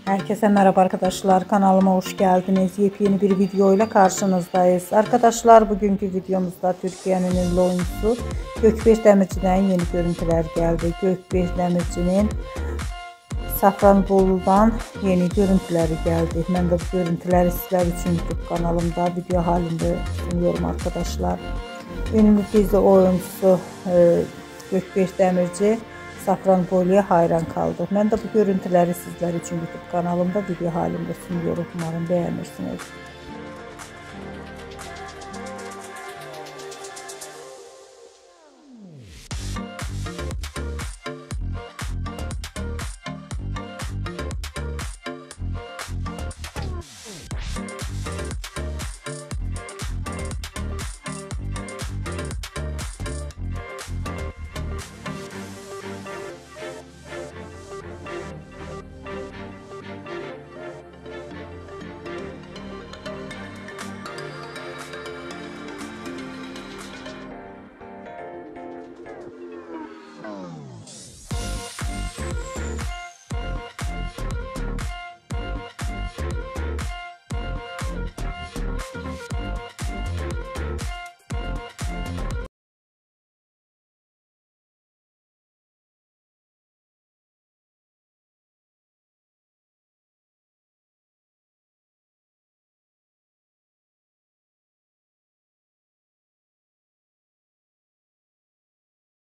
Herkese merhaba arkadaşlar, kanalıma hoş geldiniz. Yepyeni bir video ile karşınızdayız. Arkadaşlar, bugünkü videomuzda Türkiye'nin ünlü oyuncusu Gökbeş Demirci'den yeni görüntüler geldi. Gökbeş Demirci'nin Safranbolu'dan yeni görüntüleri geldi. Ben de bu görüntüleri sizler için YouTube kanalımda video halinde sunuyorum arkadaşlar. Ünlü dizi oyuncusu Gökbeş Demirci Safranbolu'ya hayran kaldı. Ben de bu görüntüleri sizler için YouTube kanalımda video halinde sunuyorum. Umarım beğenirsiniz.